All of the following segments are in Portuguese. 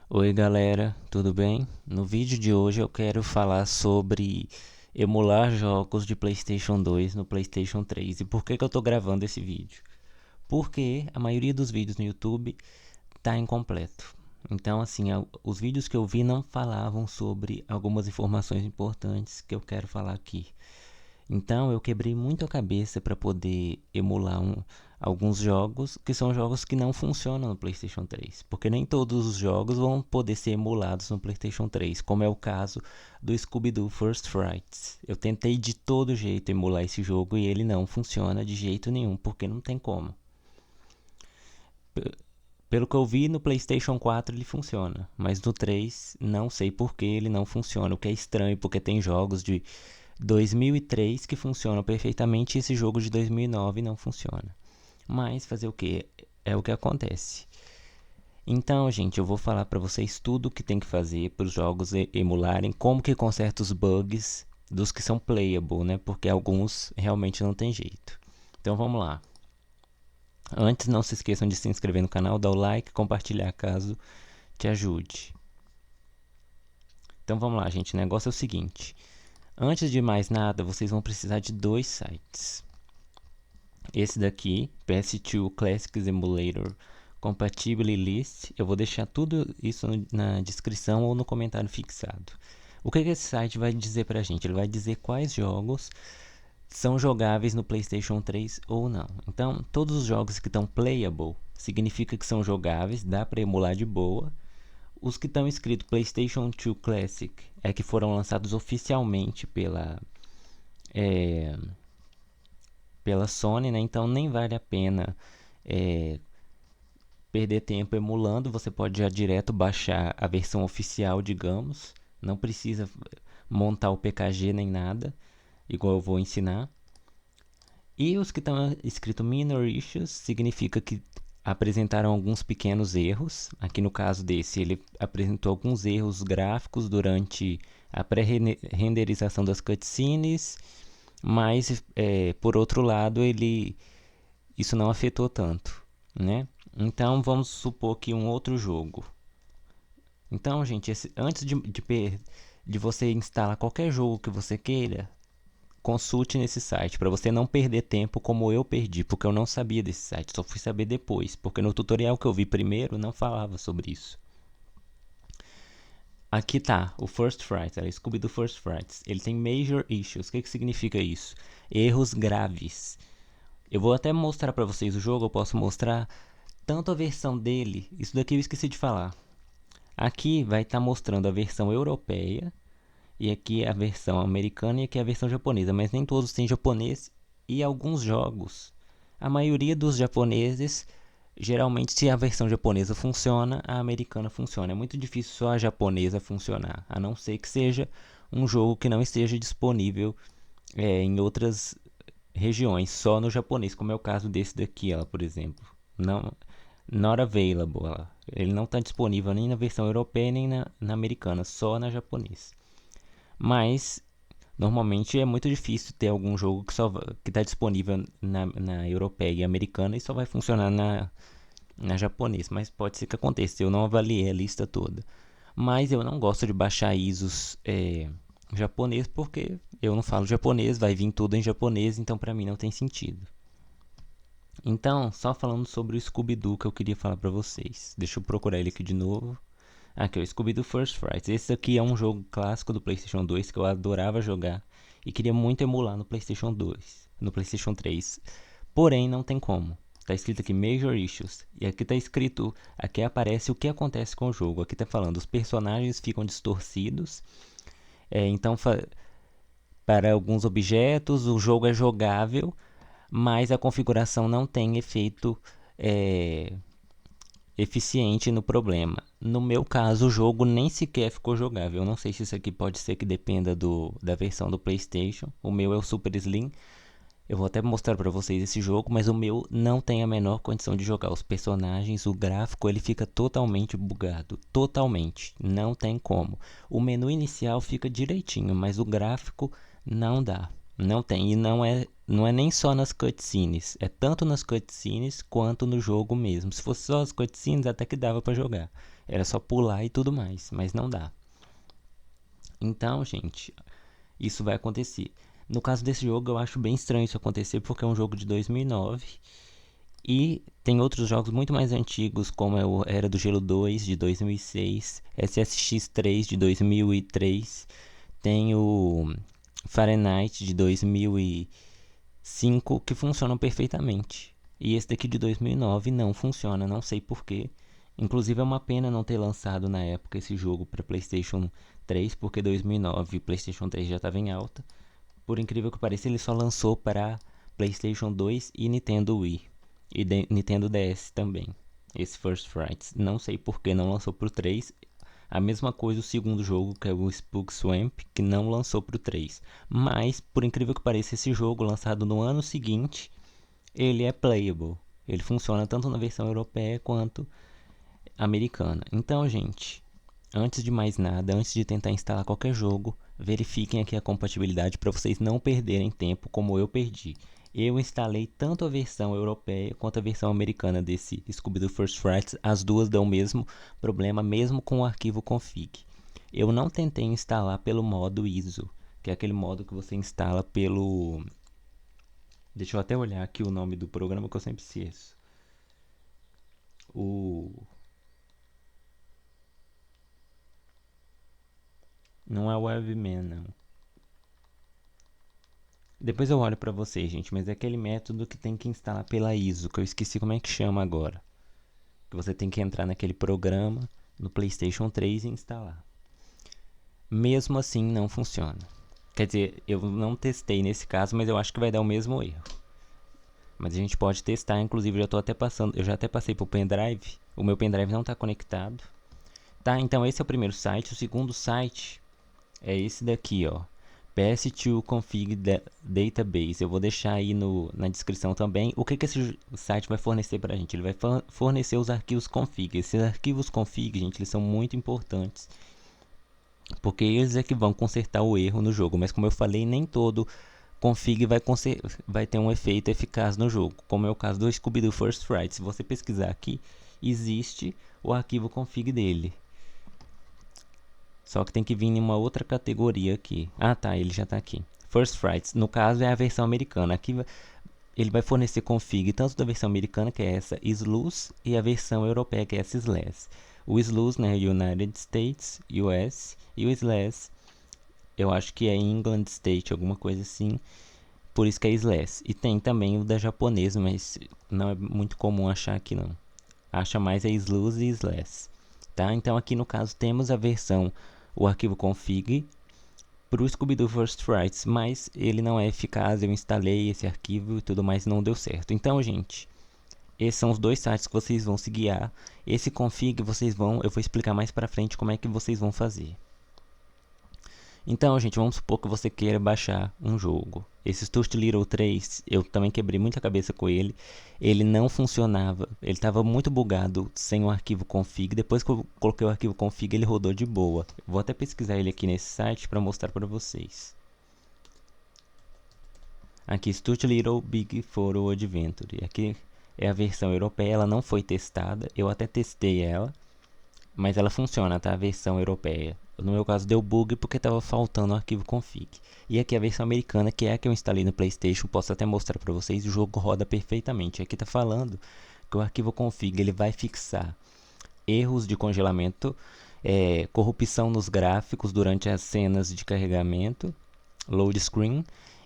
Oi galera, tudo bem? No vídeo de hoje eu quero falar sobre emular jogos de PlayStation 2 no PlayStation 3. E por que eu estou gravando esse vídeo? Porque a maioria dos vídeos no YouTube está incompleto. Então assim, os vídeos que eu vi não falavam sobre algumas informações importantes que eu quero falar aqui. Então eu quebrei muito a cabeça para poder emular alguns jogos que são jogos que não funcionam no PlayStation 3, porque nem todos os jogos vão poder ser emulados no PlayStation 3, como é o caso do Scooby-Doo First Frights. Eu tentei de todo jeito emular esse jogo e ele não funciona de jeito nenhum, porque não tem como. Pelo que eu vi no PlayStation 4 ele funciona, mas no 3 não sei por que ele não funciona, o que é estranho, porque tem jogos de 2003 que funcionam perfeitamente e esse jogo de 2009 não funciona. Mas fazer o que? É o que acontece. Então, gente, eu vou falar para vocês tudo o que tem que fazer para os jogos emularem, como que conserta os bugs dos que são playable, né? Porque alguns realmente não tem jeito. Então vamos lá. Antes, não se esqueçam de se inscrever no canal, dar o like, compartilhar caso te ajude. Então vamos lá, gente. O negócio é o seguinte. Antes de mais nada, vocês vão precisar de dois sites. Esse daqui, PS2 Classics Emulator Compatibility List, eu vou deixar tudo isso na descrição ou no comentário fixado. O que esse site vai dizer pra gente? Ele vai dizer quais jogos são jogáveis no PlayStation 3 ou não. Então, todos os jogos que estão playable significa que são jogáveis, dá para emular de boa. Os que estão escritos PlayStation 2 Classic é que foram lançados oficialmente é, pela Sony, né? Então nem vale a pena é, perder tempo emulando. Você pode já direto baixar a versão oficial, digamos. Não precisa montar o PKG nem nada, igual eu vou ensinar. E os que estão escrito Minor Issues significa que apresentaram alguns pequenos erros. Aqui no caso desse, ele apresentou alguns erros gráficos durante a pré-renderização das cutscenes, mas por outro lado, isso não afetou tanto, né? Então vamos supor que um outro jogo. Então, gente, antes de você instalar qualquer jogo que você queira, consulte nesse site para você não perder tempo como eu perdi, porque eu não sabia desse site, só fui saber depois, porque no tutorial que eu vi primeiro não falava sobre isso. Aqui tá, o First Fright, o Scooby do First Frights. Ele tem Major Issues. O que significa isso? Erros graves. Eu vou até mostrar para vocês o jogo, eu posso mostrar tanto a versão dele, isso daqui eu esqueci de falar. Aqui vai estar mostrando a versão europeia, e aqui a versão americana e aqui a versão japonesa, mas nem todos têm japonês e alguns jogos. A maioria dos japoneses, geralmente se a versão japonesa funciona, a americana funciona. É muito difícil só a japonesa funcionar, a não ser que seja um jogo que não esteja disponível em outras regiões, só no japonês, como é o caso desse daqui, ela, por exemplo. Não, not available. Ele não está disponível nem na versão europeia nem na americana, só na japonês. Mas normalmente é muito difícil ter algum jogo que está disponível na europeia e americana e só vai funcionar na japonês. Mas pode ser que aconteça. Eu não avaliei a lista toda. Mas eu não gosto de baixar ISOs japonês porque eu não falo japonês, vai vir tudo em japonês, então para mim não tem sentido. Então, só falando sobre o Scooby-Doo que eu queria falar para vocês. Deixa eu procurar ele aqui de novo. Aqui, o Scooby-Doo First Fright. Esse aqui é um jogo clássico do PlayStation 2 que eu adorava jogar e queria muito emular no PlayStation 2, no PlayStation 3. Porém, não tem como. Tá escrito aqui Major Issues. E aqui tá escrito, aqui aparece o que acontece com o jogo. Aqui tá falando, os personagens ficam distorcidos. Então, para alguns objetos, o jogo é jogável, mas a configuração não tem efeito é, eficiente no problema. No meu caso, o jogo nem sequer ficou jogável. Eu não sei se isso aqui pode ser que dependa da versão do PlayStation. O meu é o Super Slim. Eu vou até mostrar para vocês esse jogo, mas o meu não tem a menor condição de jogar. Os personagens, o gráfico, ele fica totalmente bugado. Totalmente. Não tem como. O menu inicial fica direitinho, mas o gráfico não dá. Não tem. E não é nem só nas cutscenes. É tanto nas cutscenes quanto no jogo mesmo. Se fosse só as cutscenes, até que dava para jogar. Era só pular e tudo mais, mas não dá. Então, gente, isso vai acontecer. No caso desse jogo, eu acho bem estranho isso acontecer, porque é um jogo de 2009 e tem outros jogos muito mais antigos, como é o Era do Gelo 2 de 2006, SSX 3 de 2003, tem o Fahrenheit de 2005 que funcionam perfeitamente. E esse daqui de 2009 não funciona, não sei porquê. Inclusive é uma pena não ter lançado na época esse jogo para PlayStation 3, porque 2009 PlayStation 3 já estava em alta. Por incrível que pareça, ele só lançou para PlayStation 2 e Nintendo Wii. E Nintendo DS também. Esse First Fright. Não sei por que não lançou pro 3. A mesma coisa o segundo jogo, que é o Spook Swamp, que não lançou pro 3. Mas, por incrível que pareça, esse jogo lançado no ano seguinte, ele é playable. Ele funciona tanto na versão europeia quanto americana. Então, gente, antes de mais nada, antes de tentar instalar qualquer jogo, verifiquem aqui a compatibilidade para vocês não perderem tempo como eu perdi. Eu instalei tanto a versão europeia quanto a versão americana desse Scooby-Doo First Fright. As duas dão o mesmo problema, mesmo com o arquivo config. Eu não tentei instalar pelo modo ISO, que é aquele modo que você instala pelo... Deixa eu até olhar aqui o nome do programa que eu sempre esqueço. O... Não é o Webman, não. Depois eu olho pra vocês, gente, mas é aquele método que tem que instalar pela ISO, que eu esqueci como é que chama agora. Que você tem que entrar naquele programa no PlayStation 3 e instalar. Mesmo assim, não funciona. Quer dizer, eu não testei nesse caso, mas eu acho que vai dar o mesmo erro. Mas a gente pode testar, inclusive eu já até passei pro pendrive. O meu pendrive não está conectado. Tá, então esse é o primeiro site. O segundo site é esse daqui, ó. PS2 Config Database. Eu vou deixar aí na descrição também. O que esse site vai fornecer para a gente? Ele vai fornecer os arquivos config. Esses arquivos config, gente, eles são muito importantes, porque eles é que vão consertar o erro no jogo. Mas como eu falei, nem todo config vai ter um efeito eficaz no jogo, como é o caso do Scooby-Doo First Fright. Se você pesquisar aqui, existe o arquivo config dele. Só que tem que vir em uma outra categoria aqui. Ah, tá, ele já está aqui. First Frights, no caso é a versão americana. Aqui ele vai fornecer config tanto da versão americana, que é essa SLUS, e a versão europeia, que é essa SLAS. O SLUS, né, United States, US, e o SLAS, eu acho que é England State, alguma coisa assim. Por isso que é SLAS. E tem também o da japonesa, mas não é muito comum achar aqui não. Acha mais é SLUS e SLAS. Tá? Então aqui no caso temos a versão, o arquivo config para o Scooby-Doo First Frights, mas ele não é eficaz. Eu instalei esse arquivo e tudo mais, não deu certo. Então, gente, esses são os dois sites que vocês vão se guiar. Esse config eu vou explicar mais para frente como é que vocês vão fazer. Então, gente, vamos supor que você queira baixar um jogo. Esse Stuart Little 3, eu também quebrei muita cabeça com ele. Ele não funcionava, ele estava muito bugado sem o arquivo config. Depois que eu coloquei o arquivo config, ele rodou de boa. Vou até pesquisar ele aqui nesse site para mostrar para vocês. Aqui, Stuart Little Big Photo Adventure. Aqui é a versão europeia, ela não foi testada. Eu até testei ela, mas ela funciona, tá? A versão europeia. No meu caso deu bug porque estava faltando o arquivo config. E aqui a versão americana, que é a que eu instalei no PlayStation, posso até mostrar para vocês, o jogo roda perfeitamente. Aqui está falando que o arquivo config ele vai fixar erros de congelamento, corrupção nos gráficos durante as cenas de carregamento, load screen.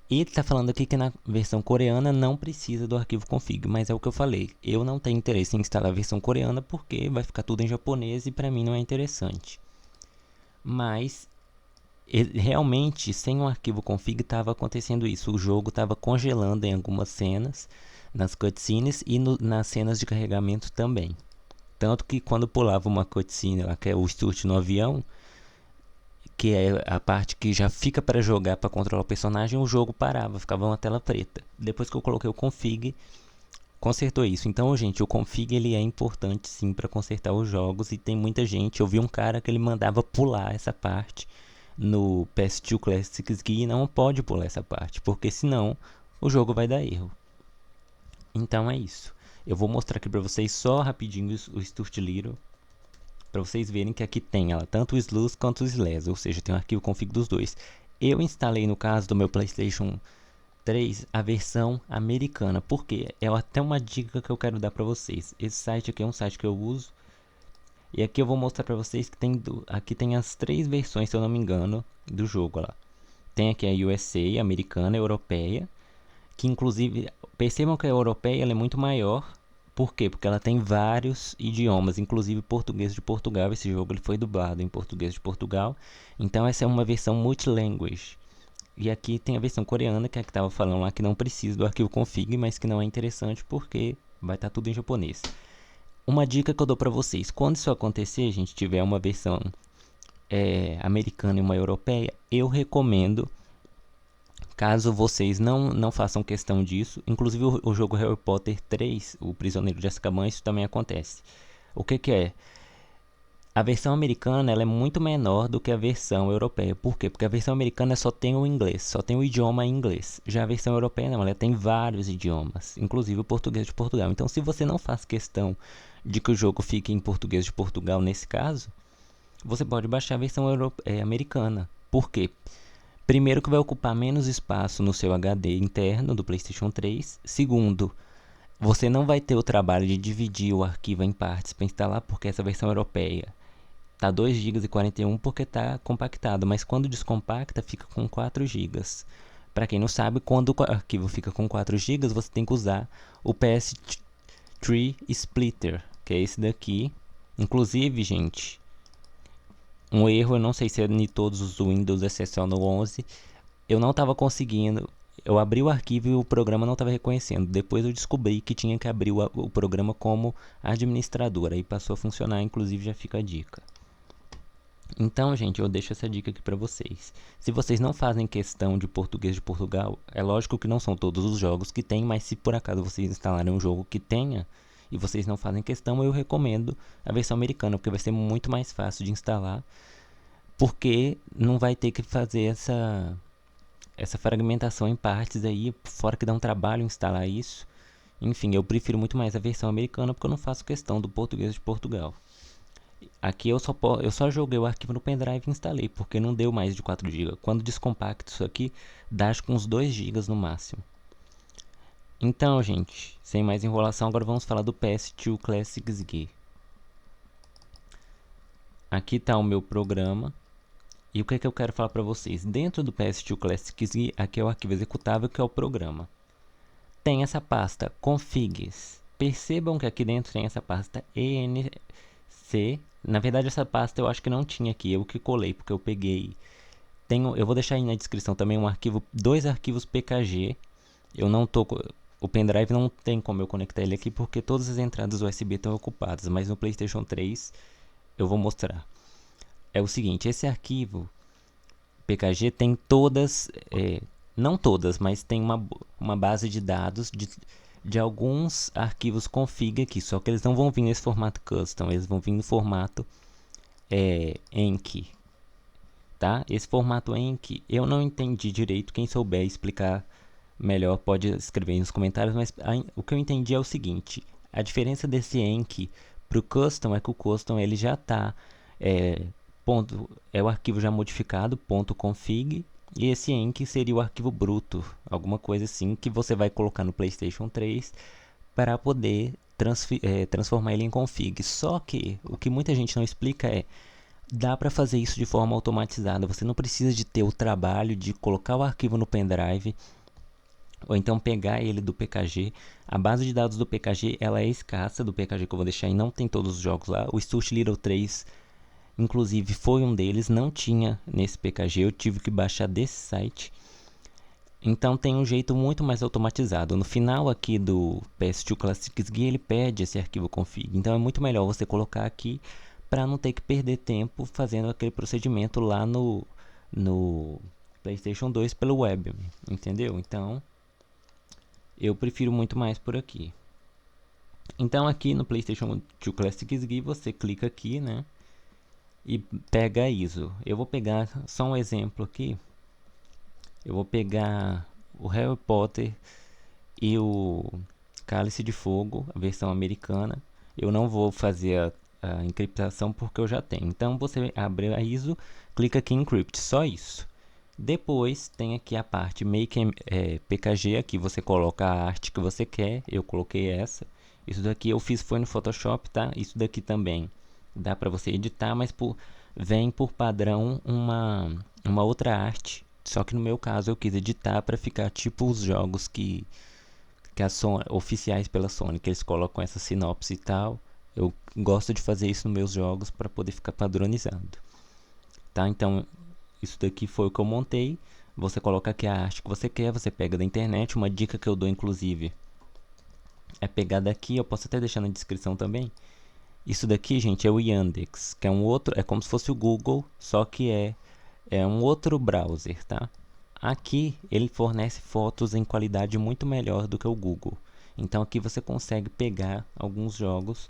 E está falando aqui que na versão coreana não precisa do arquivo config, mas é o que eu falei. Eu não tenho interesse em instalar a versão coreana porque vai ficar tudo em japonês e para mim não é interessante. Mas realmente sem o arquivo config estava acontecendo isso. O jogo estava congelando em algumas cenas, nas cutscenes e nas cenas de carregamento também. Tanto que quando pulava uma cutscene lá, que é o Stuart no avião, que é a parte que já fica para jogar, para controlar o personagem, o jogo parava, ficava uma tela preta. Depois que eu coloquei o config, consertou isso. Então, gente, o config ele é importante sim para consertar os jogos, e tem muita gente, eu vi um cara que ele mandava pular essa parte no PS2 Classics Guide, e não pode pular essa parte, porque senão o jogo vai dar erro. Então é isso. Eu vou mostrar aqui para vocês só rapidinho o Stuart Little. para vocês verem que aqui tem ela, tanto o SLUS quanto o SLES, ou seja, tem um arquivo config dos dois. Eu instalei, no caso do meu PlayStation 3, a versão americana, porque é até uma dica que eu quero dar para vocês. Esse site aqui é um site que eu uso, e aqui eu vou mostrar para vocês que aqui tem as 3 versões, se eu não me engano, do jogo lá. Tem aqui a USA, americana, europeia, que inclusive, percebam que a europeia ela é muito maior. Por quê? Porque ela tem vários idiomas, inclusive português de Portugal. Esse jogo ele foi dublado em português de Portugal. Então essa é uma versão multilanguage. E aqui tem a versão coreana, que é a que estava falando lá, que não precisa do arquivo config, mas que não é interessante porque vai estar tudo em japonês. Uma dica que eu dou para vocês, quando isso acontecer, a gente tiver uma versão americana e uma europeia, eu recomendo, caso vocês não façam questão disso, inclusive o jogo Harry Potter 3, o Prisioneiro de Azkaban, isso também acontece. O que é? A versão americana ela é muito menor do que a versão europeia. Por quê? Porque a versão americana só tem o inglês, só tem o idioma inglês. Já a versão europeia não, ela tem vários idiomas, inclusive o português de Portugal. Então, se você não faz questão de que o jogo fique em português de Portugal nesse caso, você pode baixar a versão americana. Por quê? Primeiro que vai ocupar menos espaço no seu HD interno do PlayStation 3. Segundo, você não vai ter o trabalho de dividir o arquivo em partes para instalar, porque essa versão europeia tá 2,41 GB porque tá compactado, mas quando descompacta fica com 4 GB. Para quem não sabe, quando o arquivo fica com 4 GB, você tem que usar o PS3 Splitter, que é esse daqui. Inclusive, gente, um erro, eu não sei se é em todos os Windows, exceção no 11, eu não estava conseguindo. Eu abri o arquivo e o programa não estava reconhecendo. Depois eu descobri que tinha que abrir o programa como administrador. Aí passou a funcionar, inclusive já fica a dica. Então, gente, eu deixo essa dica aqui para vocês. Se vocês não fazem questão de português de Portugal, é lógico que não são todos os jogos que tem, mas se por acaso vocês instalarem um jogo que tenha e vocês não fazem questão, eu recomendo a versão americana, porque vai ser muito mais fácil de instalar, porque não vai ter que fazer essa fragmentação em partes aí, fora que dá um trabalho instalar isso. Enfim, eu prefiro muito mais a versão americana porque eu não faço questão do português de Portugal. Aqui eu só joguei o arquivo no pendrive e instalei, porque não deu mais de 4 GB. Quando descompacto isso aqui, dá acho que uns 2 GB no máximo. Então, gente, sem mais enrolação, agora vamos falar do PS2 Classic SG. Aqui está o meu programa. E o que eu quero falar para vocês? Dentro do PS2 Classic SG, aqui é o arquivo executável, que é o programa. Tem essa pasta configs. Percebam que aqui dentro tem essa pasta enc. Na verdade, essa pasta eu acho que não tinha aqui, eu que colei, porque eu peguei. Eu vou deixar aí na descrição também dois arquivos PKG. Eu não tô, o pendrive não tem como eu conectar ele aqui, porque todas as entradas USB estão ocupadas, mas no PlayStation 3 eu vou mostrar. É o seguinte, esse arquivo PKG tem todas, não todas, mas tem uma base de dados de alguns arquivos config aqui, só que eles não vão vir nesse formato custom, eles vão vir no formato enc, tá? Esse formato enc eu não entendi direito, quem souber explicar melhor pode escrever aí nos comentários, mas o que eu entendi é o seguinte: a diferença desse enc para o custom é que o custom ele já está é o arquivo já modificado, .config, e esse enc seria o arquivo bruto, alguma coisa assim, que você vai colocar no PlayStation 3 para poder transformar ele em config. Só que o que muita gente não explica dá para fazer isso de forma automatizada. Você não precisa de ter o trabalho de colocar o arquivo no pendrive, ou então pegar ele do PKG. A base de dados do PKG ela é escassa, do PKG que eu vou deixar aí, não tem todos os jogos lá. O Stuart Little 3 inclusive foi um deles, não tinha nesse PKG, eu tive que baixar desse site. Então tem um jeito muito mais automatizado. No final aqui do PS2 Classic SG ele pede esse arquivo config. Então é muito melhor você colocar aqui para não ter que perder tempo fazendo aquele procedimento lá no PlayStation 2 pelo web, entendeu? Então eu prefiro muito mais por aqui. Então aqui no PlayStation 2 Classic SG você clica aqui, né? E pega a ISO. Eu vou pegar só um exemplo aqui. Eu vou pegar o Harry Potter e o Cálice de Fogo, a versão americana. Eu não vou fazer a encriptação porque eu já tenho. Então você abre a ISO, clica aqui em Encrypt, só isso. Depois tem aqui a parte Make PKG, aqui você coloca a arte que você quer, eu coloquei essa. Isso daqui eu fiz foi no Photoshop, tá? Isso daqui também dá para você editar, mas vem por padrão uma outra arte. Só que no meu caso eu quis editar para ficar tipo os jogos que oficiais pela Sony, que eles colocam essa sinopse e tal. Eu gosto de fazer isso nos meus jogos para poder ficar padronizado, tá? Então isso daqui foi o que eu montei. Você coloca aqui a arte que você quer, você pega da internet. Uma dica que eu dou inclusive é pegar daqui, eu posso até deixar na descrição também. Isso daqui, gente, é o Yandex, que é um outro, é como se fosse o Google, só que é um outro browser, tá? Aqui ele fornece fotos em qualidade muito melhor do que o Google. Então aqui você consegue pegar alguns jogos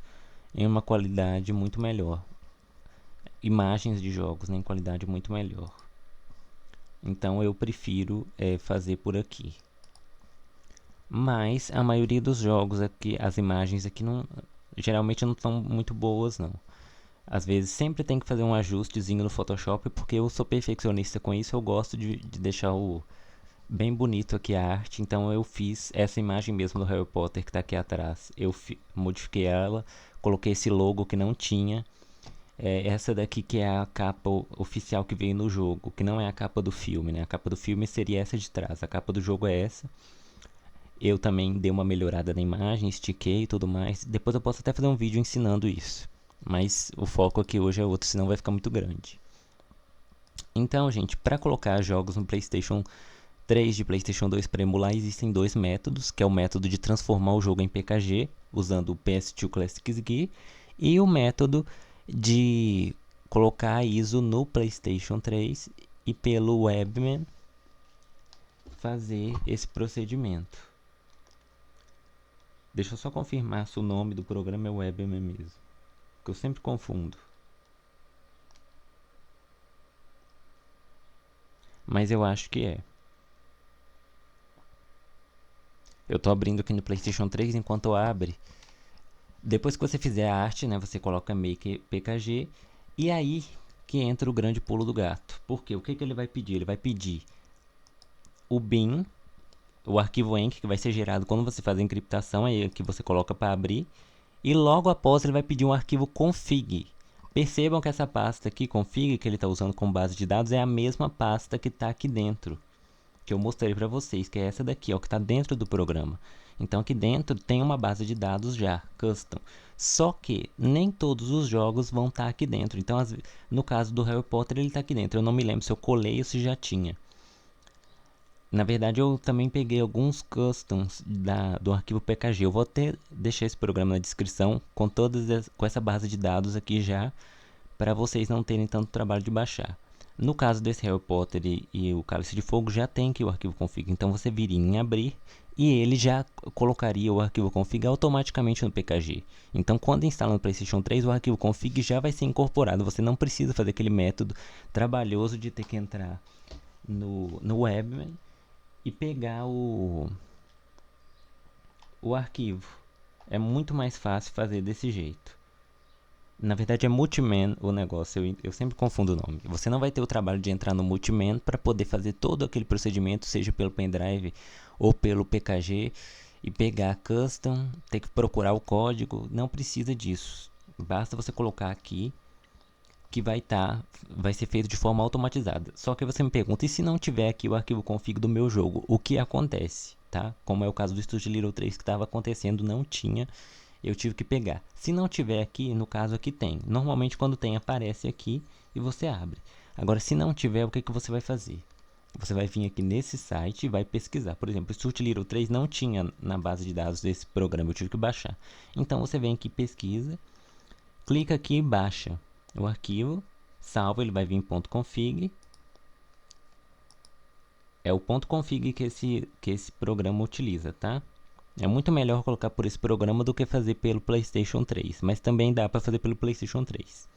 em uma qualidade muito melhor. Imagens de jogos, né, em qualidade muito melhor. Então eu prefiro fazer por aqui. Mas a maioria dos jogos aqui, as imagens aqui geralmente não estão muito boas não. Às vezes sempre tem que fazer um ajustezinho no Photoshop, porque eu sou perfeccionista com isso, eu gosto de deixar bem bonito aqui a arte. Então eu fiz essa imagem mesmo do Harry Potter que está aqui atrás. Eu modifiquei ela, coloquei esse logo que não tinha. Essa daqui que é a capa oficial que veio no jogo, que não é a capa do filme, né? A capa do filme seria essa de trás, a capa do jogo é essa. Eu também dei uma melhorada na imagem, estiquei e tudo mais. Depois eu posso até fazer um vídeo ensinando isso. Mas o foco aqui hoje é outro, senão vai ficar muito grande. Então, gente, para colocar jogos no PlayStation 3 de PlayStation 2 para emular, existem dois métodos, que é o método de transformar o jogo em PKG, usando o PS2 Classics Gear, e o método de colocar a ISO no PlayStation 3 e pelo Webman fazer esse procedimento. Deixa eu só confirmar se o nome do programa é Webman mesmo, que eu sempre confundo. Mas eu acho que é. Eu tô abrindo aqui no PlayStation 3 enquanto abre. Depois que você fizer a arte, né, você coloca Make PKG e aí que entra o grande pulo do gato. Porque o que ele vai pedir? Ele vai pedir o bin, o arquivo enc que vai ser gerado quando você faz a encriptação, aí que você coloca para abrir, e logo após ele vai pedir um arquivo config. Percebam que essa pasta aqui, config, que ele está usando como base de dados, é a mesma pasta que está aqui dentro, que eu mostrei para vocês, que é essa daqui, ó, que está dentro do programa. Então aqui dentro tem uma base de dados já, custom. Só que nem todos os jogos vão estar aqui dentro. Então no caso do Harry Potter ele está aqui dentro. Eu não me lembro se eu colei ou se já tinha. Na verdade eu também peguei alguns customs do arquivo PKG. Eu vou até deixar esse programa na descrição com essa base de dados aqui já, para vocês não terem tanto trabalho de baixar. No caso desse Harry Potter e o Cálice de Fogo já tem aqui o arquivo config, então você viria em abrir e ele já colocaria o arquivo config automaticamente no PKG. Então quando instala no PlayStation 3 o arquivo config já vai ser incorporado, você não precisa fazer aquele método trabalhoso de ter que entrar no Webman e pegar o arquivo. É muito mais fácil fazer desse jeito. Na verdade é Multiman o negócio, eu sempre confundo o nome. Você não vai ter o trabalho de entrar no Multiman para poder fazer todo aquele procedimento, seja pelo pendrive ou pelo PKG, e pegar custom, ter que procurar o código. Não precisa disso. Basta você colocar aqui que vai ser feito de forma automatizada. Só que você me pergunta, e se não tiver aqui o arquivo config do meu jogo, o que acontece? Tá? Como é o caso do Studio Little 3 que estava acontecendo, não tinha. Eu tive que pegar. Se não tiver aqui, no caso aqui tem. Normalmente quando tem aparece aqui e você abre. Agora se não tiver, o que você vai fazer? Você vai vir aqui nesse site e vai pesquisar. Por exemplo, o Studio Little 3 não tinha na base de dados desse programa, eu tive que baixar. Então você vem aqui, pesquisa, clica aqui e baixa o arquivo, salva, ele vai vir em .config. É o .config que esse programa utiliza, tá? É muito melhor colocar por esse programa do que fazer pelo PlayStation 3, mas também dá para fazer pelo PlayStation 3.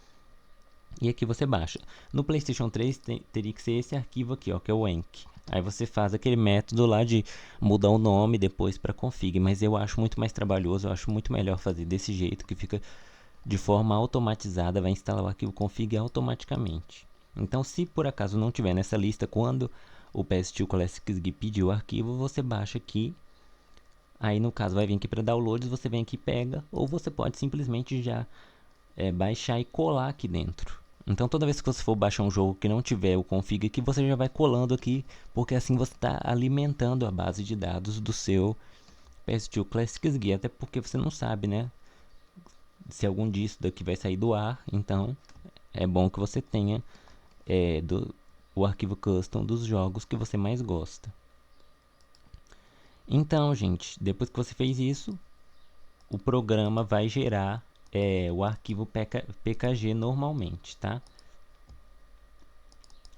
E aqui você baixa. No PlayStation 3 teria que ser esse arquivo aqui, ó, que é o enc. Aí você faz aquele método lá de mudar o nome depois para config, mas eu acho muito mais trabalhoso, eu acho muito melhor fazer desse jeito que fica de forma automatizada, vai instalar o arquivo config automaticamente. Então, se por acaso não tiver nessa lista, quando o PS2 Classics pedir o arquivo, você baixa aqui. Aí, no caso, vai vir aqui para downloads, você vem aqui e pega, ou você pode simplesmente já baixar e colar aqui dentro. Então, toda vez que você for baixar um jogo que não tiver o config aqui, você já vai colando aqui, porque assim você está alimentando a base de dados do seu PS2 Classics Guia, até porque você não sabe, né, se algum disso daqui vai sair do ar. Então é bom que você tenha o arquivo custom dos jogos que você mais gosta. Então, gente, depois que você fez isso, o programa vai gerar o arquivo PKG normalmente, tá?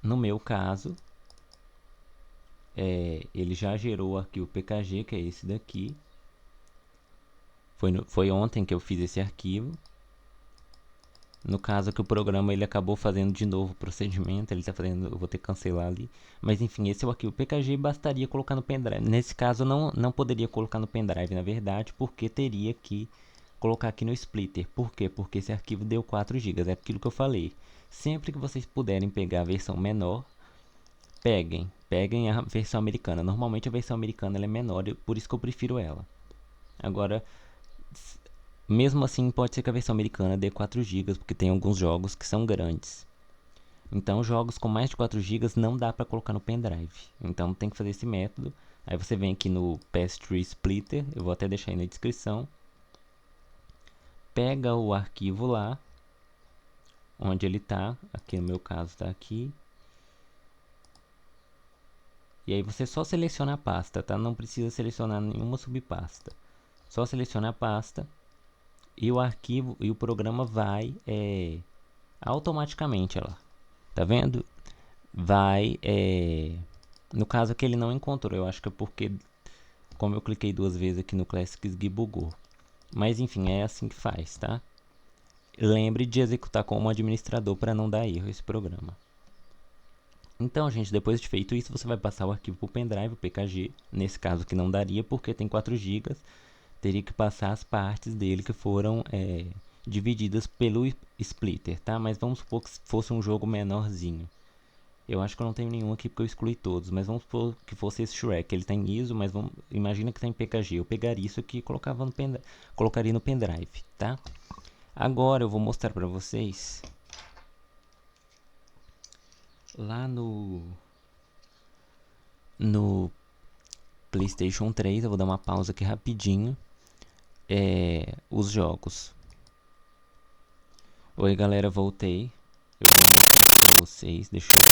No meu caso, ele já gerou o arquivo PKG, que é esse daqui. Foi ontem que eu fiz esse arquivo. No caso que o programa ele acabou fazendo de novo o procedimento, ele está fazendo, eu vou ter que cancelar ali. Mas enfim, esse é o arquivo PKG, bastaria colocar no pendrive. Nesse caso não poderia colocar no pendrive, na verdade, porque teria que colocar aqui no splitter. Por quê? Porque esse arquivo deu 4 GB, é aquilo que eu falei. Sempre que vocês puderem pegar a versão menor, peguem a versão americana. Normalmente a versão americana ela é menor, por isso que eu prefiro ela. Agora, mesmo assim, pode ser que a versão americana dê 4 GB, porque tem alguns jogos que são grandes. Então, jogos com mais de 4 GB não dá para colocar no pendrive. Então, tem que fazer esse método. Aí você vem aqui no PS3 Splitter, eu vou até deixar aí na descrição. Pega o arquivo lá, onde ele está. Aqui no meu caso está aqui. E aí você só seleciona a pasta, tá? Não precisa selecionar nenhuma subpasta. Só seleciona a pasta e o arquivo e o programa vai automaticamente, ó lá. Tá vendo? Vai no caso aqui ele não encontrou, eu acho que é porque como eu cliquei 2 vezes aqui no Classics Guia bugou. Mas enfim, é assim que faz, tá? Lembre de executar como administrador para não dar erro esse programa. Então, gente, depois de feito isso, você vai passar o arquivo para o pendrive, o PKG. Nesse caso que não daria, porque tem 4 GB. Teria que passar as partes dele que foram divididas pelo splitter, tá? Mas vamos supor que fosse um jogo menorzinho. Eu acho que eu não tenho nenhum aqui porque eu excluí todos. Mas vamos supor que fosse esse Shrek. Ele tem ISO, mas imagina que está em PKG. Eu pegaria isso aqui e colocaria no pendrive, tá? Agora eu vou mostrar para vocês lá no PlayStation 3. Eu vou dar uma pausa aqui rapidinho. Os jogos. Oi, galera, voltei. Eu vou mostrar para vocês. Deixa eu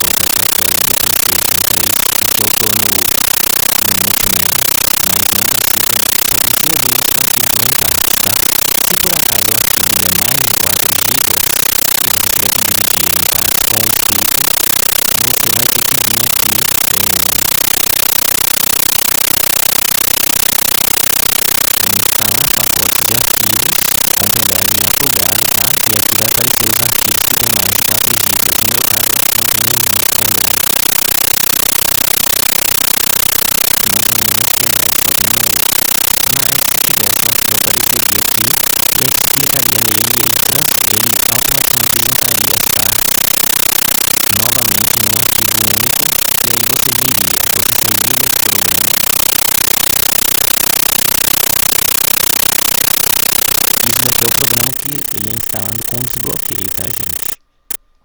ele é instalado com desbloqueio, tá, gente?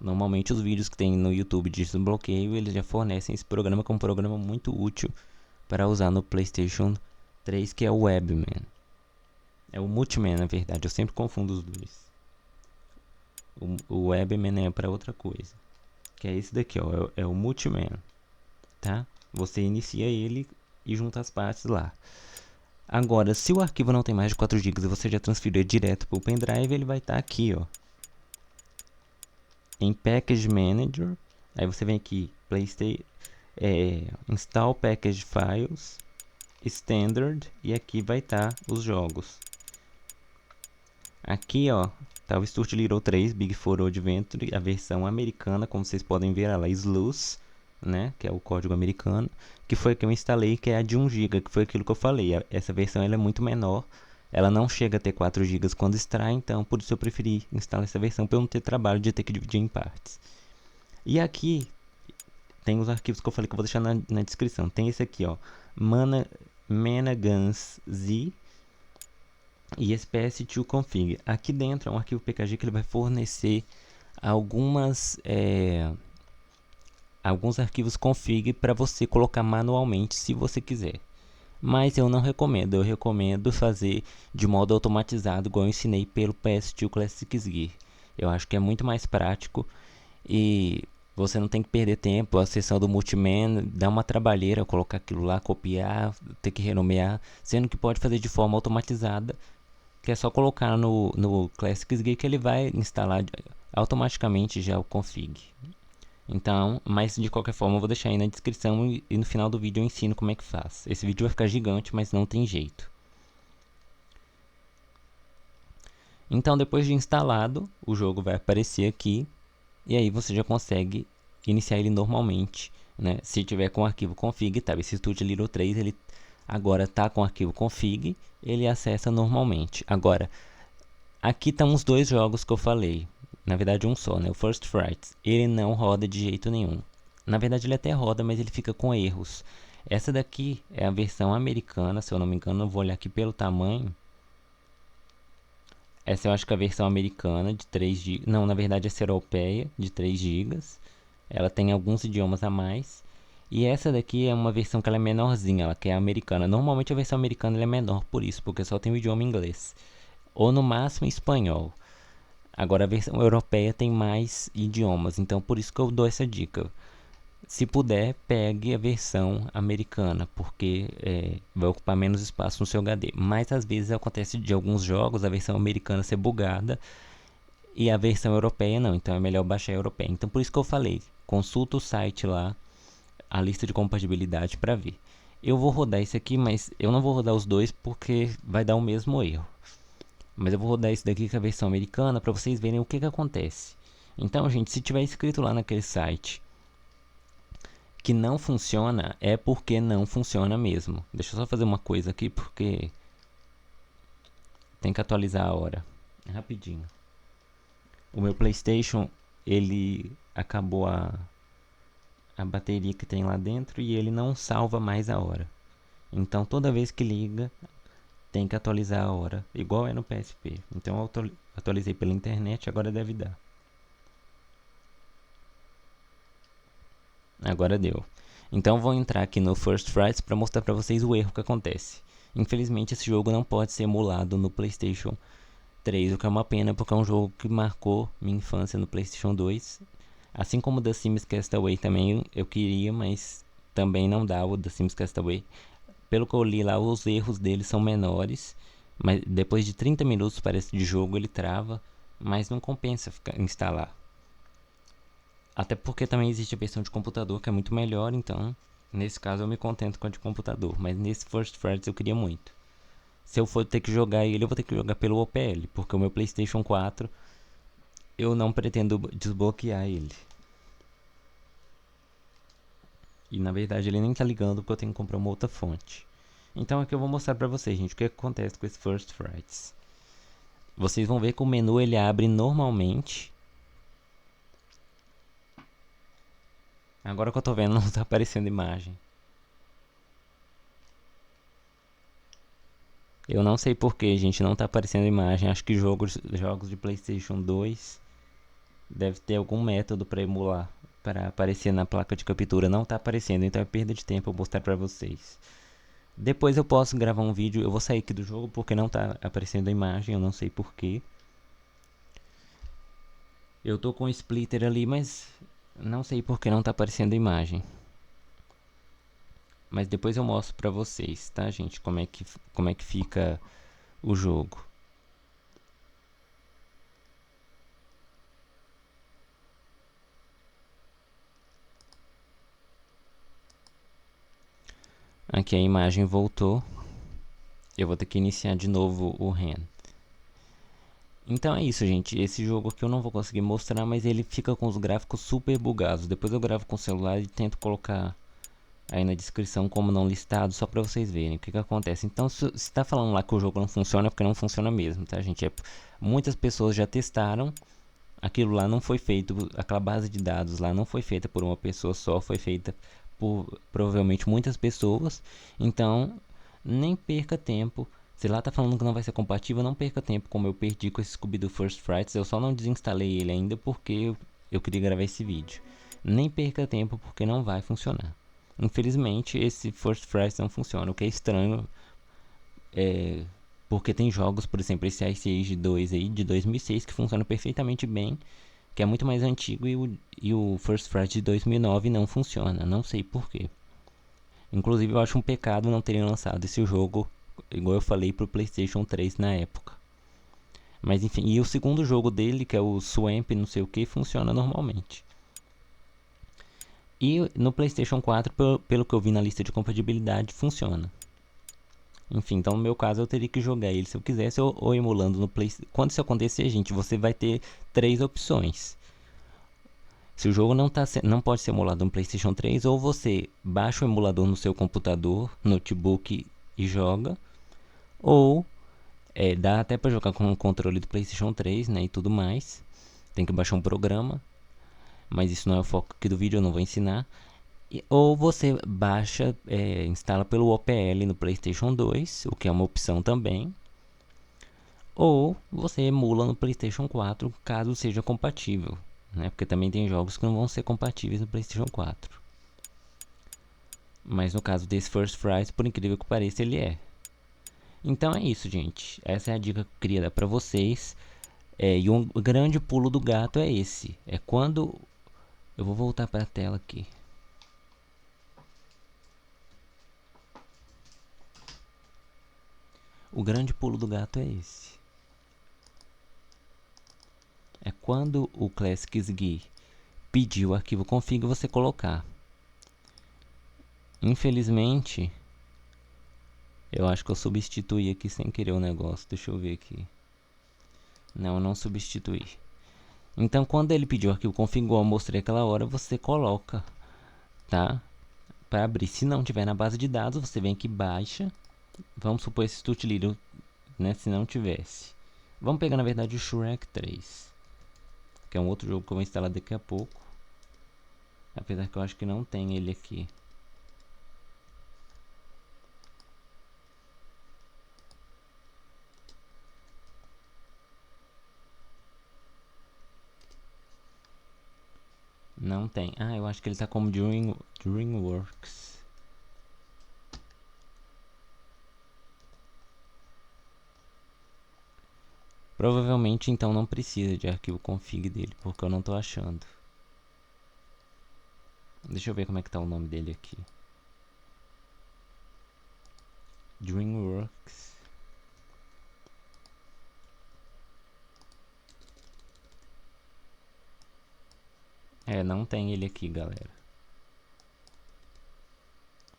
Normalmente os vídeos que tem no YouTube de desbloqueio, eles já fornecem esse programa como um programa muito útil para usar no PlayStation 3, que é o Webman. É o Multiman, na verdade, eu sempre confundo os dois. O Webman é para outra coisa, que é esse daqui, ó, é o Multiman, tá? Você inicia ele e junta as partes lá. Agora, se o arquivo não tem mais de 4 GB e você já transferiu direto para o pendrive, ele vai estar aqui, ó, em Package Manager. Aí você vem aqui, Install Package Files, Standard, e aqui vai estar os jogos. Aqui, ó, tá o Stuart Little 3 Big 4 Adventure, a versão americana, como vocês podem ver, ela é Sluice, né, que é o código americano, que foi que eu instalei, que é a de 1 GB, que foi aquilo que eu falei. Essa versão ela é muito menor, Ela não chega a ter 4 GB quando extrai, então por isso eu preferi instalar essa versão para eu não ter trabalho de ter que dividir em partes. E aqui tem os arquivos que eu falei que eu vou deixar na descrição. Tem esse aqui, ó, Managans Z e esse ps2config. Aqui dentro é um arquivo PKG que ele vai fornecer alguns arquivos config para você colocar manualmente se você quiser. Mas eu não recomendo, eu recomendo fazer de modo automatizado, igual eu ensinei pelo PS2 Classics Gear. Eu acho que é muito mais prático e você não tem que perder tempo. A seção do Multiman dá uma trabalheira colocar aquilo lá, copiar, ter que renomear, sendo que pode fazer de forma automatizada, que é só colocar no Classics Gear que ele vai instalar automaticamente já o config. Então, mas de qualquer forma eu vou deixar aí na descrição e no final do vídeo eu ensino como é que faz. Esse vídeo vai ficar gigante, mas não tem jeito. Então, depois de instalado, o jogo vai aparecer aqui e aí você já consegue iniciar ele normalmente, né? Se tiver com o arquivo config, tá? Esse Studio Little 3 ele agora tá com o arquivo config, ele acessa normalmente. Agora, aqui estão os dois jogos que eu falei. Na verdade um só, né? O First Fright. Ele não roda de jeito nenhum. Na verdade ele até roda, mas ele fica com erros. Essa daqui é a versão americana, se eu não me engano. Eu vou olhar aqui pelo tamanho. Essa eu acho que é a versão americana de 3 GB. Não, na verdade essa é europeia de 3 GB. Ela tem alguns idiomas a mais. E essa daqui é uma versão que ela é menorzinha, ela que é a americana. Normalmente a versão americana ela é menor por isso, porque só tem o idioma inglês. Ou no máximo espanhol. Agora a versão europeia tem mais idiomas, então por isso que eu dou essa dica. Se puder, pegue a versão americana, porque vai ocupar menos espaço no seu HD. Mas às vezes acontece de alguns jogos a versão americana ser bugada e a versão europeia não, então é melhor baixar a europeia. Então por isso que eu falei, consulta o site lá, a lista de compatibilidade para ver. Eu vou rodar esse aqui, mas eu não vou rodar os dois porque vai dar o mesmo erro. Mas eu vou rodar isso daqui com a versão americana para vocês verem o que acontece. Então, gente, se tiver escrito lá naquele site que não funciona, é porque não funciona mesmo. Deixa eu só fazer uma coisa aqui, porque tem que atualizar a hora. Rapidinho. O meu PlayStation, ele acabou a bateria que tem lá dentro e ele não salva mais a hora. Então, toda vez que liga, tem que atualizar a hora, igual é no PSP. Então eu atualizei pela internet, agora deve dar. Agora deu. Então vou entrar aqui no First Fright para mostrar para vocês o erro que acontece. Infelizmente esse jogo não pode ser emulado no PlayStation 3, o que é uma pena porque é um jogo que marcou minha infância no PlayStation 2. Assim como o The Sims Castaway também eu queria, mas também não dá o The Sims Castaway. Pelo que eu li lá, os erros dele são menores, mas depois de 30 minutos parece de jogo ele trava, mas não compensa instalar. Até porque também existe a versão de computador que é muito melhor, então nesse caso eu me contento com a de computador, mas nesse First Fright eu queria muito. Se eu for ter que jogar ele, eu vou ter que jogar pelo OPL, porque o meu PlayStation 4 eu não pretendo desbloquear ele. E na verdade ele nem tá ligando porque eu tenho que comprar uma outra fonte. Então aqui eu vou mostrar pra vocês, gente, o que acontece com esse First Frights. Vocês vão ver que o menu ele abre normalmente. Agora que eu tô vendo não tá aparecendo imagem. Eu não sei porquê, gente, não tá aparecendo imagem. Acho que jogos de PlayStation 2 deve ter algum método para emular, para aparecer na placa de captura. Não tá aparecendo, então é perda de tempo eu mostrar pra vocês. Depois eu posso gravar um vídeo. Eu vou sair aqui do jogo porque não tá aparecendo a imagem, eu não sei porquê. Eu tô com o splitter ali, mas não sei porque não tá aparecendo a imagem. Mas depois eu mostro pra vocês, tá, gente? Como é que fica o jogo. Aqui a imagem voltou. Eu vou ter que iniciar de novo o REN. Então é isso, gente. Esse jogo aqui eu não vou conseguir mostrar, mas ele fica com os gráficos super bugados. Depois eu gravo com o celular e tento colocar aí na descrição como não listado, só para vocês verem o que acontece. Então, se está falando lá que o jogo não funciona, é porque não funciona mesmo, tá, gente? Muitas pessoas já testaram, aquilo lá não foi feito, aquela base de dados lá não foi feita por uma pessoa só, foi feita por provavelmente muitas pessoas. Então, nem perca tempo. Se lá tá falando que não vai ser compatível, não perca tempo, como eu perdi com esse Scooby-Doo First Frights. Eu só não desinstalei ele ainda porque eu queria gravar esse vídeo. Nem perca tempo porque não vai funcionar. Infelizmente, esse First Frights não funciona, o que é estranho, porque tem jogos, por exemplo, esse Ice Age 2 aí, de 2006, que funciona perfeitamente bem, que é muito mais antigo, e o First Fright de 2009 não funciona, não sei porquê. Inclusive, eu acho um pecado não terem lançado esse jogo, igual eu falei, pro PlayStation 3 na época. Mas enfim, e o segundo jogo dele, que é o Swamp não sei o que, funciona normalmente. E no PlayStation 4, pelo que eu vi na lista de compatibilidade, funciona. Enfim, então no meu caso eu teria que jogar ele se eu quisesse ou emulando no PlayStation. Quando isso acontecer, gente, você vai ter três opções. Se o jogo não pode ser emulado no PlayStation 3, ou você baixa o emulador no seu computador, notebook e joga, ou dá até para jogar com o controle do PlayStation 3, né, e tudo mais. Tem que baixar um programa, mas isso não é o foco aqui do vídeo, eu não vou ensinar. Ou você baixa, instala pelo OPL no PlayStation 2, o que é uma opção também. Ou você emula no PlayStation 4, caso seja compatível, né? Porque também tem jogos que não vão ser compatíveis no PlayStation 4. Mas no caso desse First Fright, por incrível que pareça, ele é. Então é isso, gente. Essa é a dica que eu queria dar pra vocês. E um grande pulo do gato é esse. É quando... Eu vou voltar para a tela aqui. O grande pulo do gato é esse. É quando o Classics pedir o arquivo config, você colocar. Infelizmente, eu acho que eu substituí aqui sem querer o negócio. Deixa eu ver aqui. Não, eu não substituí. Então, quando ele pediu o arquivo config, igual eu mostrei aquela hora, você coloca, tá? Para abrir. Se não tiver na base de dados, você vem aqui e baixa. Vamos supor esse Stutilittle, né? Se não tivesse. Vamos pegar, na verdade, o Shrek 3, que é um outro jogo que eu vou instalar daqui a pouco. Apesar que eu acho que não tem ele aqui. Não tem. Ah, eu acho que ele tá como DreamWorks. Provavelmente então não precisa de arquivo config dele, porque eu não tô achando. Deixa eu ver como é que tá o nome dele aqui. DreamWorks. Não tem ele aqui, galera.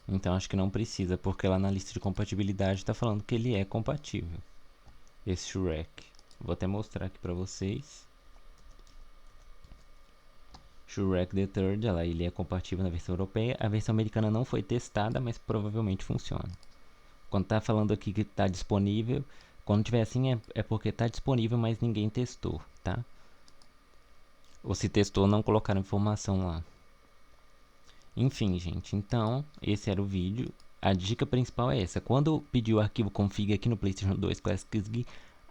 Então acho que não precisa, porque lá na lista de compatibilidade tá falando que ele é compatível. Esse Shrek. Vou até mostrar aqui pra vocês. Shrek the Third, ele é compatível na versão europeia. A versão americana não foi testada, mas provavelmente funciona. Quando tá falando aqui que tá disponível, quando tiver assim é porque tá disponível, mas ninguém testou, tá? Ou se testou, não colocaram informação lá. Enfim, gente, então esse era o vídeo. A dica principal é essa: quando pedir o arquivo config aqui no PlayStation 2 Classics,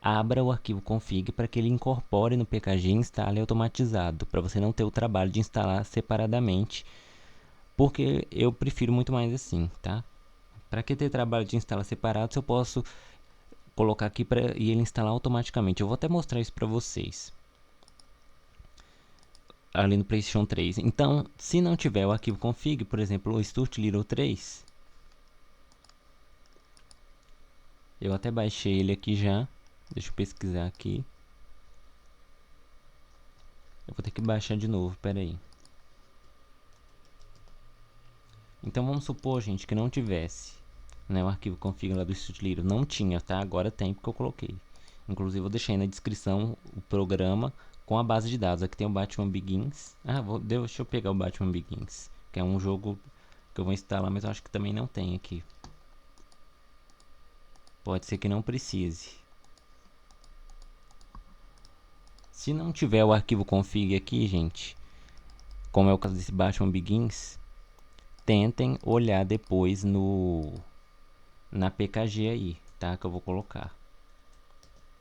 abra o arquivo config para que ele incorpore no PKG e instale automatizado, para você não ter o trabalho de instalar separadamente, porque eu prefiro muito mais assim, tá? Para que ter trabalho de instalar separado se eu posso colocar aqui e ele instalar automaticamente? Eu vou até mostrar isso para vocês ali no PlayStation 3. Então, se não tiver o arquivo config, por exemplo, o Stutilittle 3, eu até baixei ele aqui já. Deixa eu pesquisar aqui. Eu vou ter que baixar de novo, pera aí. Então vamos supor, gente, que não tivesse, né, o arquivo config lá do Stutilittle. Não tinha, tá? Agora tem porque eu coloquei. Inclusive eu deixei na descrição o programa com a base de dados. Aqui tem o Batman Begins. Deixa eu pegar o Batman Begins, que é um jogo que eu vou instalar, mas eu acho que também não tem aqui. Pode ser que não precise. Se não tiver o arquivo config aqui, gente, como é o caso desse Batman Begins, tentem olhar depois na PKG aí, tá? Que eu vou colocar.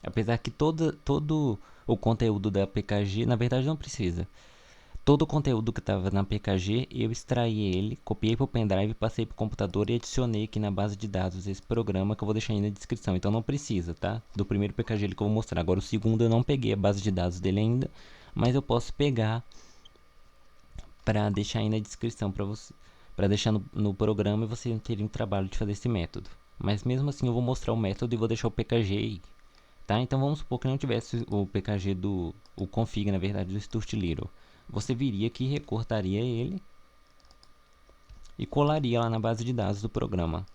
Apesar que todo o conteúdo da PKG, na verdade não precisa. Todo o conteúdo que estava na PKG, eu extraí ele, copiei para o pendrive, passei para o computador e adicionei aqui na base de dados esse programa que eu vou deixar aí na descrição. Então não precisa, tá? Do primeiro PKG que eu vou mostrar. Agora o segundo eu não peguei a base de dados dele ainda, mas eu posso pegar para deixar aí na descrição para você, para deixar no programa e você teria um trabalho de fazer esse método. Mas mesmo assim eu vou mostrar o método e vou deixar o PKG aí, tá? Então vamos supor que não tivesse o PKG o config, na verdade, do Stuart Little. Você viria aqui, recortaria ele e colaria lá na base de dados do programa.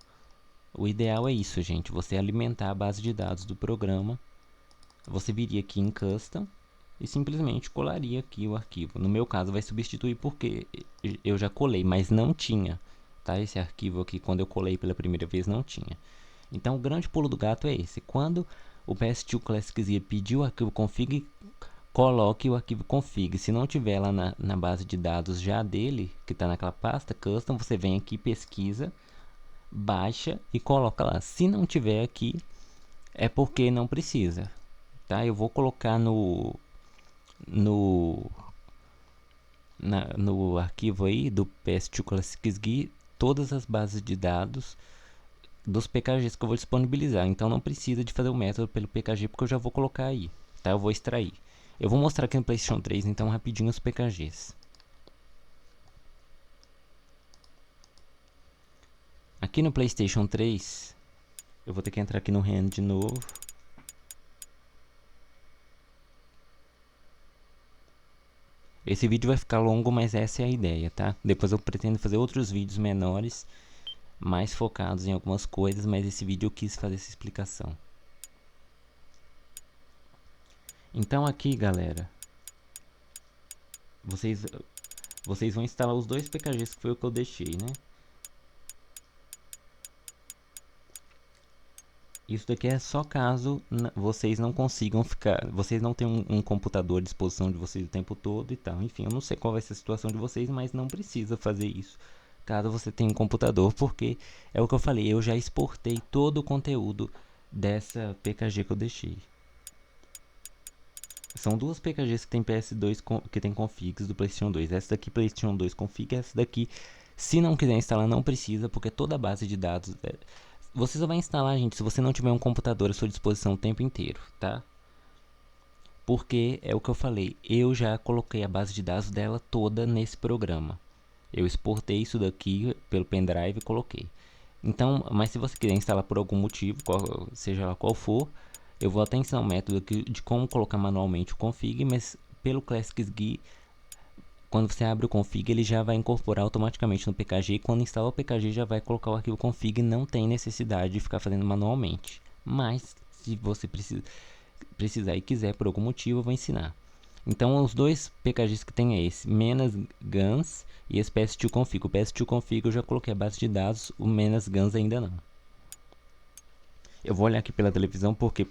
O ideal é isso, gente, você alimentar a base de dados do programa. Você viria aqui em Custom e simplesmente colaria aqui o arquivo. No meu caso vai substituir porque eu já colei, mas não tinha, tá? Esse arquivo aqui, quando eu colei pela primeira vez, não tinha. Então o grande pulo do gato é esse. Quando o PS2 Classic pedir o arquivo config, coloque o arquivo config. Se não tiver lá na base de dados já dele, que está naquela pasta custom, você vem aqui, pesquisa, baixa e coloca lá. Se não tiver aqui, é porque não precisa, tá? Eu vou colocar no, no arquivo aí do PS2 Classic todas as bases de dados dos PKGs que eu vou disponibilizar. Então não precisa de fazer o método pelo PKG, porque eu já vou colocar aí, tá? Eu vou extrair. Eu vou mostrar aqui no PlayStation 3, então, rapidinho os PKGs. Aqui no PlayStation 3, eu vou ter que entrar aqui no REN de novo. Esse vídeo vai ficar longo, mas essa é a ideia, tá? Depois eu pretendo fazer outros vídeos menores, mais focados em algumas coisas, mas esse vídeo eu quis fazer essa explicação. Então aqui, galera, vocês vão instalar os dois PKGs que foi o que eu deixei, né? Isso daqui é só caso vocês não consigam ficar, vocês não têm um computador à disposição de vocês o tempo todo e tal. Enfim, eu não sei qual vai ser a situação de vocês, mas não precisa fazer isso caso você tenha um computador, porque é o que eu falei, eu já exportei todo o conteúdo dessa PKG que eu deixei. São duas PKGs que tem PS2 que tem configs do PlayStation 2. Essa daqui PlayStation 2 config, essa daqui, se não quiser instalar, não precisa, porque toda a base de dados você só vai instalar, gente, se você não tiver um computador à sua disposição o tempo inteiro, tá? Porque é o que eu falei, eu já coloquei a base de dados dela toda nesse programa. Eu exportei isso daqui pelo pendrive e coloquei. Então, mas se você quiser instalar por algum motivo, seja lá qual for, eu vou até ensinar um método aqui de como colocar manualmente o config, mas pelo Classic quando você abre o config, ele já vai incorporar automaticamente no PKG. E quando instalar o PKG, já vai colocar o arquivo config. Não tem necessidade de ficar fazendo manualmente. Mas, se você precisar e quiser por algum motivo, eu vou ensinar. Então, os dois PKGs que tem é esse, menos guns e esse PS2 config. O PS2 config eu já coloquei a base de dados, o menos guns ainda não. Eu vou olhar aqui pela televisão porque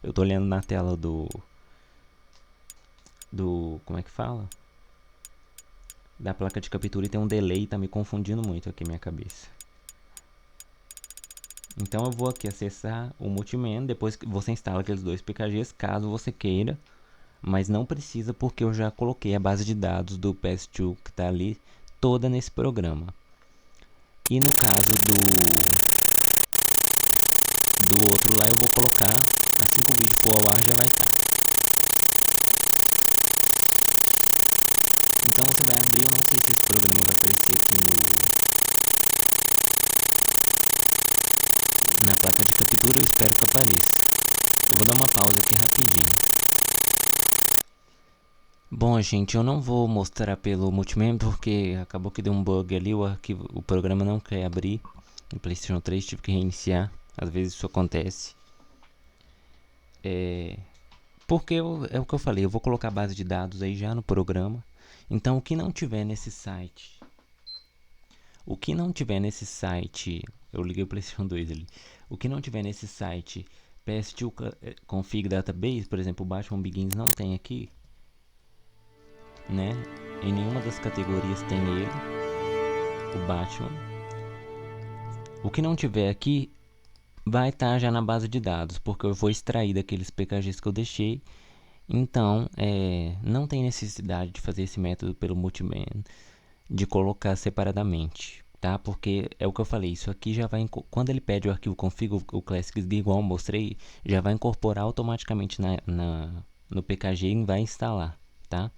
eu tô olhando na tela como é que fala? Da placa de captura e tem um delay, tá me confundindo muito aqui minha cabeça. Então eu vou aqui acessar o Multiman, depois que você instala aqueles dois PKGs, caso você queira, mas não precisa porque eu já coloquei a base de dados do PS2 que está ali toda nesse programa. E no caso do outro lá eu vou colocar, assim que o vídeo for ao ar já vai estar. Então você vai abrir, eu não sei se esse programa vai aparecer aqui na placa de captura, eu espero que apareça. Eu vou dar uma pausa aqui rapidinho. Bom, gente, eu não vou mostrar pelo Multiman porque acabou que deu um bug ali, o programa não quer abrir. No PlayStation 3 tive que reiniciar, às vezes isso acontece. Porque é o que eu falei, eu vou colocar a base de dados aí já no programa. Então o que não tiver nesse site, O que não tiver nesse site, eu liguei o PlayStation 2 ali. O que não tiver nesse site PS2 Config Database, por exemplo, o Batman Begins não tem aqui, né? Em nenhuma das categorias tem ele, o Batman. O que não tiver aqui vai estar já na base de dados, porque eu vou extrair daqueles PKGs que eu deixei. Então, não tem necessidade de fazer esse método pelo Multiman, de colocar separadamente, tá? Porque é o que eu falei, isso aqui já vai, quando ele pede o arquivo config, o Classics igual eu mostrei, já vai incorporar automaticamente no PKG e vai instalar, tá?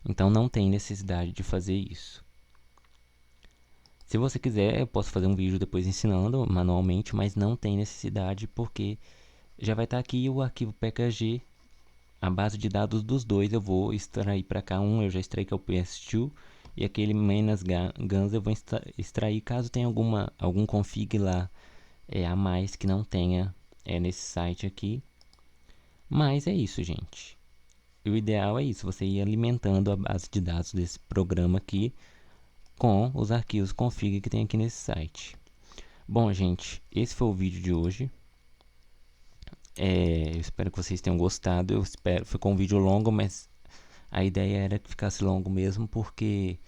Então não tem necessidade de fazer isso. Se você quiser, eu posso fazer um vídeo depois ensinando manualmente, mas não tem necessidade porque já vai estar aqui o arquivo PKG, a base de dados dos dois eu vou extrair para cá. Um eu já extraí que é o PS2 e aquele Menas Guns eu vou extrair caso tenha algum config lá a mais que não tenha nesse site aqui. Mas é isso, gente. O ideal é isso, você ir alimentando a base de dados desse programa aqui com os arquivos config que tem aqui nesse site. Bom, gente, esse foi o vídeo de hoje. Eu espero que vocês tenham gostado. Eu espero, ficou um vídeo longo, mas a ideia era que ficasse longo mesmo, porque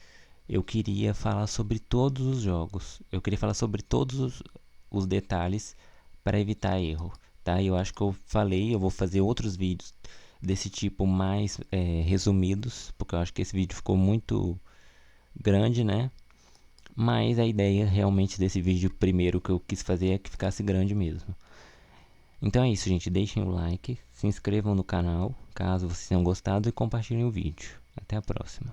eu queria falar sobre todos os jogos. Eu queria falar sobre todos os detalhes para evitar erro, tá? Eu acho que eu falei, eu vou fazer outros vídeos desse tipo mais resumidos, porque eu acho que esse vídeo ficou muito grande, né? Mas a ideia realmente desse vídeo primeiro que eu quis fazer é que ficasse grande mesmo. Então é isso, gente. Deixem o like, se inscrevam no canal, caso vocês tenham gostado, e compartilhem o vídeo. Até a próxima.